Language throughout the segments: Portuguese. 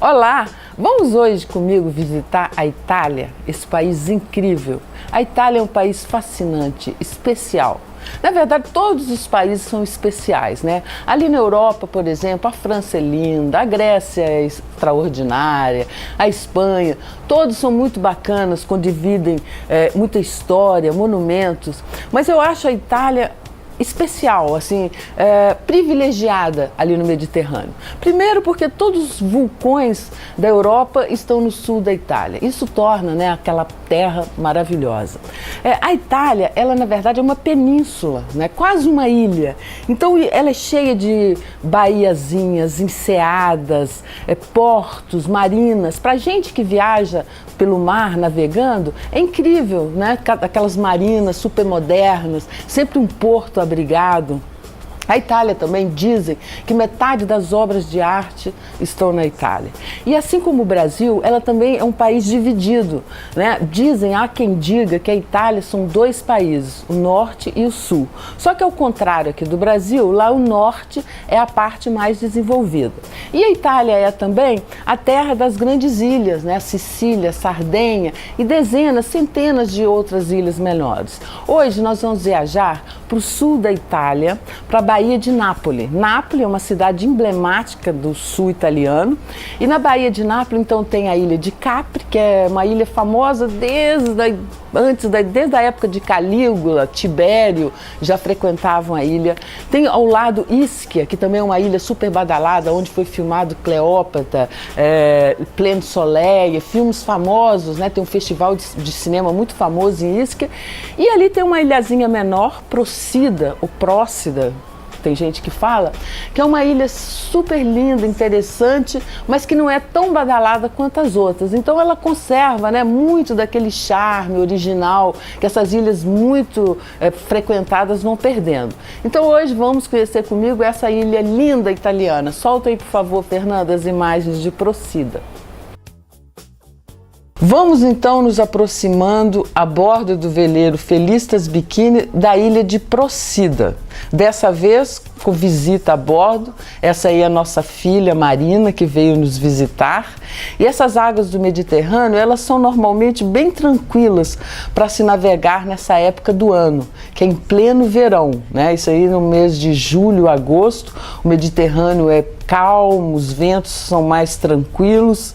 Olá! Vamos hoje comigo visitar a Itália, esse país incrível. A Itália é um país fascinante, especial. Na verdade, todos os países são especiais, né? Ali na Europa, por exemplo, a França é linda, a Grécia é extraordinária, a Espanha, todos são muito bacanas, condividem muita história, monumentos. Mas eu acho a Itália especial, assim, privilegiada ali no Mediterrâneo. Primeiro porque todos os vulcões da Europa estão no sul da Itália. Isso torna, né, aquela terra maravilhosa. A Itália, ela na verdade é uma península, né, quase uma ilha. Então ela é cheia de baiazinhas, enseadas, portos, marinas. Para gente que viaja pelo mar navegando, é incrível, né? Aquelas marinas super modernas, sempre um porto abrigado. A Itália também dizem que metade das obras de arte estão na Itália. E assim como o Brasil, ela também é um país dividido, né? Dizem, há quem diga que a Itália são dois países, o norte e o sul. Só que ao contrário aqui do Brasil, lá o norte é a parte mais desenvolvida. E a Itália é também a terra das grandes ilhas, né? Sicília, Sardenha e dezenas, centenas de outras ilhas menores. Hoje nós vamos viajar para o sul da Itália, para a Baía de Nápoles. Nápoles é uma cidade emblemática do sul italiano. E na Baía de Nápoles, então, tem a ilha de Capri, que é uma ilha famosa desde a época de Calígula, Tibério, já frequentavam a ilha. Tem ao lado Ischia, que também é uma ilha super badalada, onde foi filmado Cleópatra, Plein Soleil, filmes famosos, né? Tem um festival de cinema muito famoso em Ischia. E ali tem uma ilhazinha menor, Procida, ou Prócida, tem gente que fala, que é uma ilha super linda, interessante, mas que não é tão badalada quanto as outras. Então ela conserva, né, muito daquele charme original que essas ilhas muito frequentadas vão perdendo. Então hoje vamos conhecer comigo essa ilha linda italiana. Solta aí, por favor, Fernanda, as imagens de Procida. Vamos então nos aproximando a bordo do veleiro Felistas Bikini da ilha de Procida. Dessa vez com visita a bordo, essa aí é a nossa filha Marina que veio nos visitar. E essas águas do Mediterrâneo, elas são normalmente bem tranquilas para se navegar nessa época do ano, que é em pleno verão, né? Isso aí no mês de julho, agosto, o Mediterrâneo é calmo, os ventos são mais tranquilos.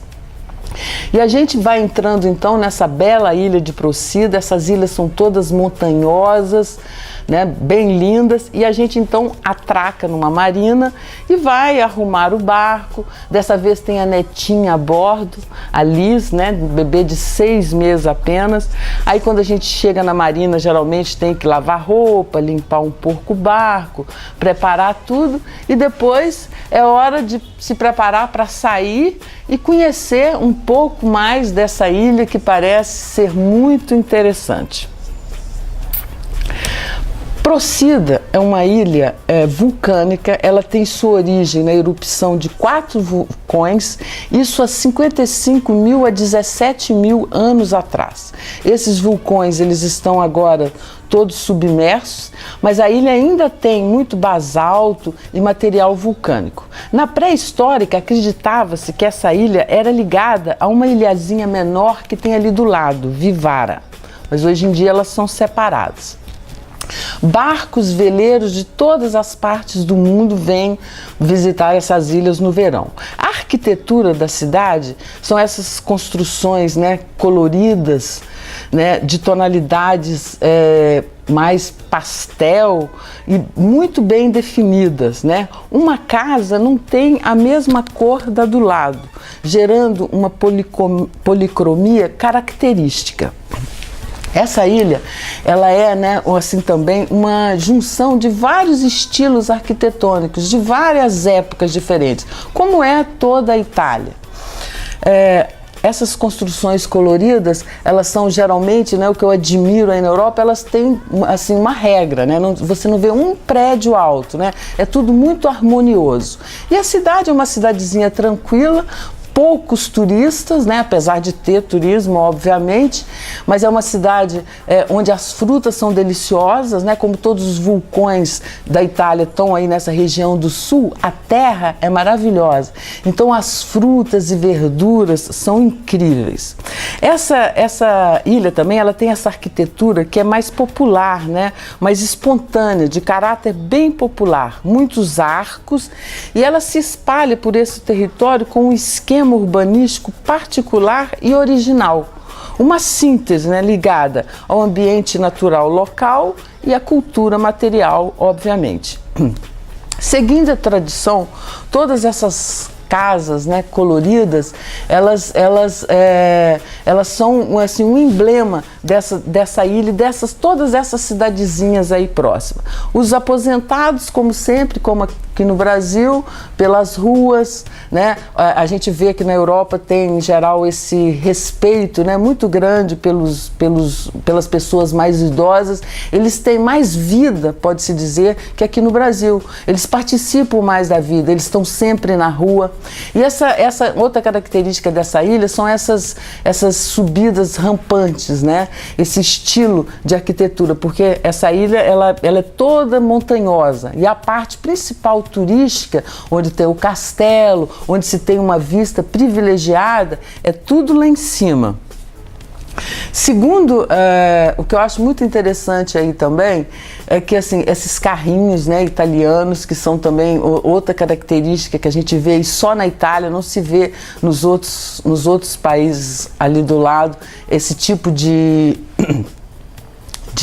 E a gente vai entrando então nessa bela ilha de Procida. Essas ilhas são todas montanhosas, né, bem lindas, e a gente então atraca numa marina e vai arrumar o barco. Dessa vez tem a netinha a bordo, a Liz, né, bebê de 6 meses apenas. Aí quando a gente chega na marina, geralmente tem que lavar roupa, limpar um pouco o barco, preparar tudo, e depois é hora de se preparar para sair e conhecer um pouco mais dessa ilha que parece ser muito interessante. Procida é uma ilha vulcânica, ela tem sua origem na erupção de 4 vulcões, isso há 55.000 a 17.000 anos atrás. Esses vulcões, eles estão agora todos submersos, mas a ilha ainda tem muito basalto e material vulcânico. Na pré-histórica, acreditava-se que essa ilha era ligada a uma ilhazinha menor que tem ali do lado, Vivara, mas hoje em dia elas são separadas. Barcos, veleiros de todas as partes do mundo vêm visitar essas ilhas no verão. A arquitetura da cidade são essas construções, né, coloridas, né, de tonalidades mais pastel e muito bem definidas, né? Uma casa não tem a mesma cor da do lado, gerando uma policromia característica. Essa ilha, ela é, né, assim, também uma junção de vários estilos arquitetônicos, de várias épocas diferentes, como é toda a Itália. Essas construções coloridas, elas são geralmente, né, o que eu admiro aí na Europa, elas têm assim, uma regra, né? Você não vê um prédio alto, né? É tudo muito harmonioso. E a cidade é uma cidadezinha tranquila, poucos turistas, né? Apesar de ter turismo, obviamente, mas é uma cidade onde as frutas são deliciosas, né? Como todos os vulcões da Itália estão aí nessa região do sul, a terra é maravilhosa. Então as frutas e verduras são incríveis. Essa ilha também, ela tem essa arquitetura que é mais popular, né? Mais espontânea, de caráter bem popular, muitos arcos, e ela se espalha por esse território com um esquema urbanístico particular e original. Uma síntese, né, ligada ao ambiente natural local e à cultura material, obviamente. Seguindo a tradição, todas essas casas, né, coloridas, elas são assim, um emblema dessa ilha, todas essas cidadezinhas aí próximas. Os aposentados, como sempre, como aqui no Brasil, pelas ruas, né, a gente vê que na Europa tem, em geral, esse respeito, né, muito grande pelas pessoas mais idosas. Eles têm mais vida, pode-se dizer, que aqui no Brasil. Eles participam mais da vida, eles estão sempre na rua. E essa outra característica dessa ilha são essas subidas rampantes, né? Esse estilo de arquitetura, porque essa ilha ela é toda montanhosa, e a parte principal turística, onde tem o castelo, onde se tem uma vista privilegiada, é tudo lá em cima. Segundo, o que eu acho muito interessante aí também é que assim, esses carrinhos, né, italianos, que são também outra característica que a gente vê só na Itália, não se vê nos outros países ali do lado, esse tipo de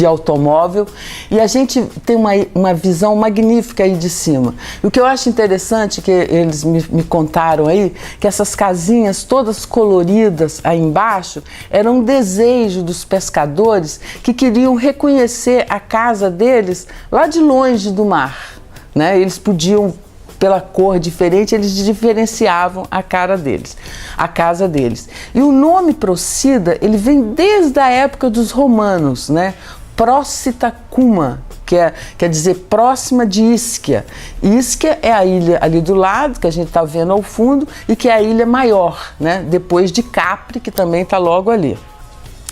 automóvel, e a gente tem uma visão magnífica aí de cima. E o que eu acho interessante, que eles me contaram aí, que essas casinhas todas coloridas aí embaixo, eram um desejo dos pescadores que queriam reconhecer a casa deles lá de longe do mar, né? Eles podiam, pela cor diferente, eles diferenciavam a casa deles. E o nome Procida, ele vem desde a época dos romanos, né? Procida Cuma, que quer dizer próxima de Ischia. Ischia é a ilha ali do lado, que a gente está vendo ao fundo, e que é a ilha maior, né? Depois de Capri, que também está logo ali.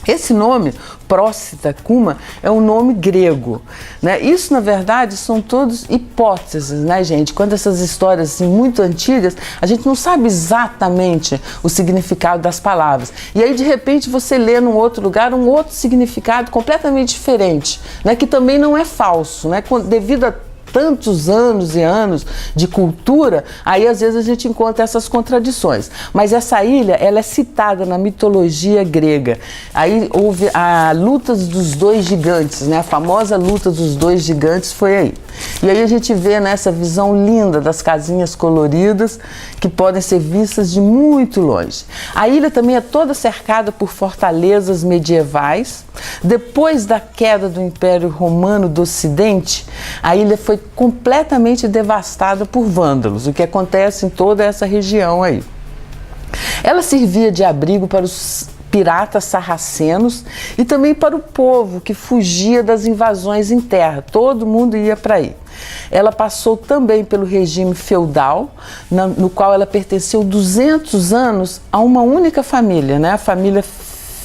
Esse nome, Procida Cuma, é um nome grego, né? Isso, na verdade, são todas hipóteses, né, gente? Quando essas histórias assim, muito antigas, a gente não sabe exatamente o significado das palavras. E aí, de repente, você lê num outro lugar um outro significado completamente diferente, né? Que também não é falso, né? Devido a tantos anos e anos de cultura, aí às vezes a gente encontra essas contradições. Mas essa ilha, ela é citada na mitologia grega. Aí houve a luta dos dois gigantes, né? A famosa luta dos dois gigantes foi aí. E aí a gente vê nessa visão linda das casinhas coloridas que podem ser vistas de muito longe. A ilha também é toda cercada por fortalezas medievais. Depois da queda do Império Romano do Ocidente, a ilha foi completamente devastada por vândalos, o que acontece em toda essa região aí. Ela servia de abrigo para os piratas sarracenos e também para o povo que fugia das invasões em terra. Todo mundo ia para aí. Ela passou também pelo regime feudal, no qual ela pertenceu 200 anos a uma única família, né? A família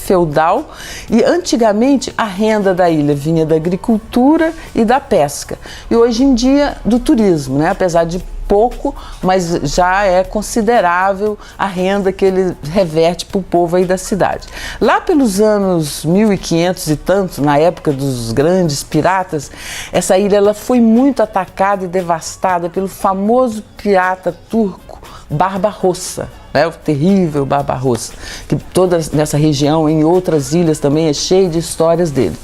feudal, e antigamente a renda da ilha vinha da agricultura e da pesca, e hoje em dia do turismo, né? Apesar de pouco, mas já é considerável a renda que ele reverte para o povo aí da cidade. Lá pelos anos 1500 e tanto, na época dos grandes piratas, essa ilha ela foi muito atacada e devastada pelo famoso pirata turco Barbarossa, né? O terrível Barbarossa, que toda nessa região, em outras ilhas também, é cheio de histórias dele.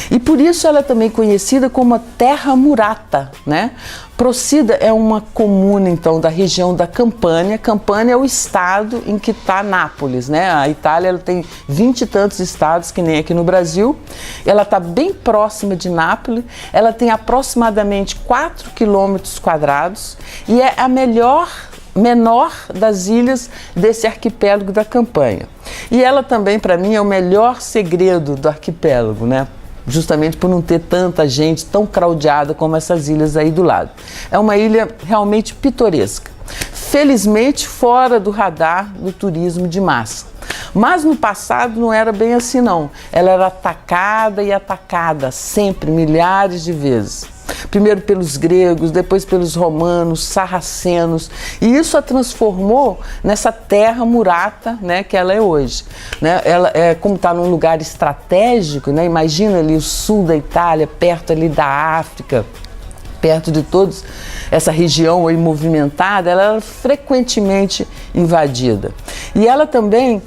E por isso ela é também conhecida como a Terra Murata, né? Procida é uma comuna, então, da região da Campânia. Campânia é o estado em que está Nápoles, né? A Itália ela tem 20 e tantos estados, que nem aqui no Brasil. Ela está bem próxima de Nápoles. Ela tem aproximadamente 4 quilômetros quadrados e é a menor das ilhas desse arquipélago da Campânia. E ela também, para mim, é o melhor segredo do arquipélago, né? Justamente por não ter tanta gente tão craudiada como essas ilhas aí do lado. É uma ilha realmente pitoresca. felizmente fora do radar do turismo de massa. Mas no passado não era bem assim não, ela era atacada e atacada sempre, milhares de vezes. Primeiro pelos gregos, depois pelos romanos, sarracenos, e isso a transformou nessa terra murata, né, que ela é hoje. Né? Ela é, como está num lugar estratégico, né, imagina ali o sul da Itália, perto ali da África, perto de todos essa região aí movimentada, ela era frequentemente invadida. E ela também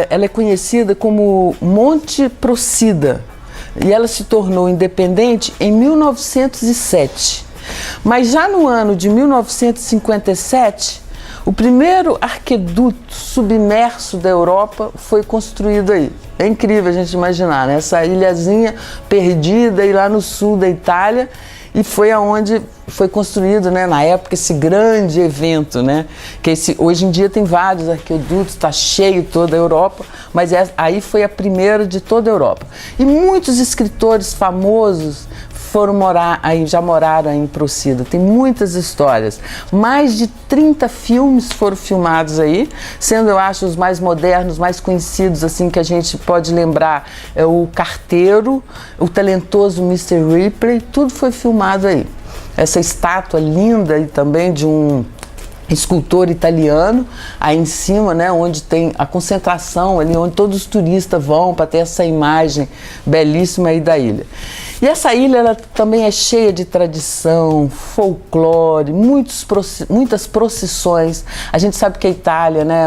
ela é conhecida como Monte Procida, e ela se tornou independente em 1907. Mas já no ano de 1957, o primeiro arqueduto submerso da Europa foi construído aí. É incrível a gente imaginar, né? Essa ilhazinha perdida aí lá no sul da Itália, e foi aonde foi construído, né, na época, esse grande evento, né, que hoje em dia tem vários arquedutos, está cheio toda a Europa, mas aí foi a primeira de toda a Europa. E muitos escritores famosos foram morar aí, já moraram em Procida, tem muitas histórias. Mais de 30 filmes foram filmados aí, sendo, eu acho, os mais modernos, mais conhecidos, assim, que a gente pode lembrar, é o Carteiro, o talentoso Mr. Ripley, tudo foi filmado aí. Essa estátua linda e também de um escultor italiano, aí em cima, né, onde tem a concentração, ali onde todos os turistas vão para ter essa imagem belíssima aí da ilha. E essa ilha, ela também é cheia de tradição, folclore, muitas procissões. A gente sabe que a Itália, né,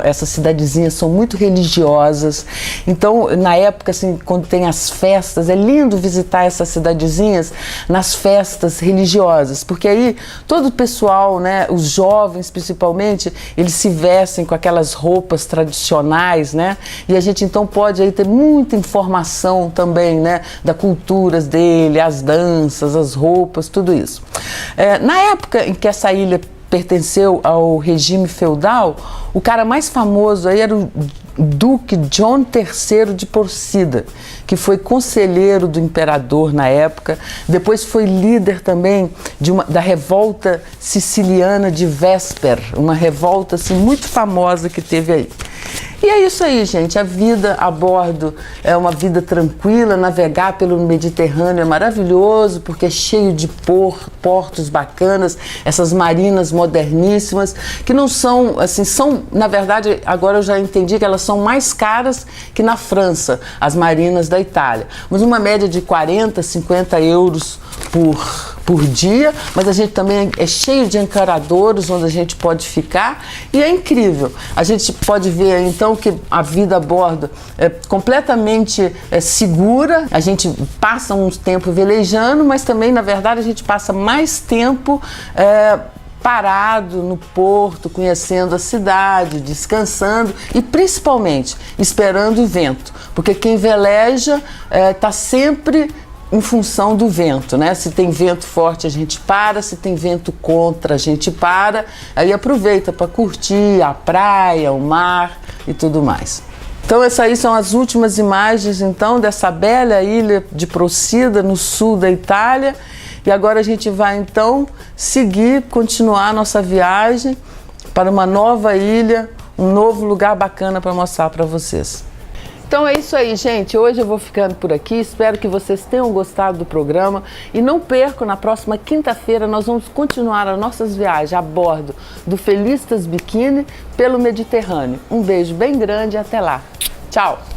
essas cidadezinhas são muito religiosas. Então, na época, assim, quando tem as festas, é lindo visitar essas cidadezinhas nas festas religiosas, porque aí todo o pessoal, né, os jovens principalmente, eles se vestem com aquelas roupas tradicionais, né? E a gente então pode aí ter muita informação também, né, da culturas dele, as danças, as roupas, tudo isso. Na época em que essa ilha pertenceu ao regime feudal, o cara mais famoso aí era o Duque John III de Procida, que foi conselheiro do imperador na época, depois foi líder também da revolta siciliana de Vesper, uma revolta assim, muito famosa que teve aí. E é isso aí, gente, a vida a bordo é uma vida tranquila, navegar pelo Mediterrâneo é maravilhoso, porque é cheio de portos bacanas, essas marinas moderníssimas, que não são, assim, são, na verdade, agora eu já entendi que elas são mais caras que na França, as marinas da Itália, mas uma média de 40, 50 euros por dia, mas a gente também é cheio de encaradouros onde a gente pode ficar e é incrível. A gente pode ver então que a vida a bordo é completamente segura, a gente passa um tempo velejando, mas também, na verdade, a gente passa mais tempo parado no porto, conhecendo a cidade, descansando e principalmente esperando o vento, porque quem veleja está sempre em função do vento, né? Se tem vento forte a gente para, se tem vento contra a gente para, aí aproveita para curtir a praia, o mar e tudo mais. Então essas aí são as últimas imagens então dessa bela ilha de Procida no sul da Itália, e agora a gente vai então continuar a nossa viagem para uma nova ilha, um novo lugar bacana para mostrar para vocês. Então é isso aí, gente. Hoje eu vou ficando por aqui. Espero que vocês tenham gostado do programa. E não percam, na próxima quinta-feira nós vamos continuar as nossas viagens a bordo do Felistas Bikini pelo Mediterrâneo. Um beijo bem grande e até lá. Tchau!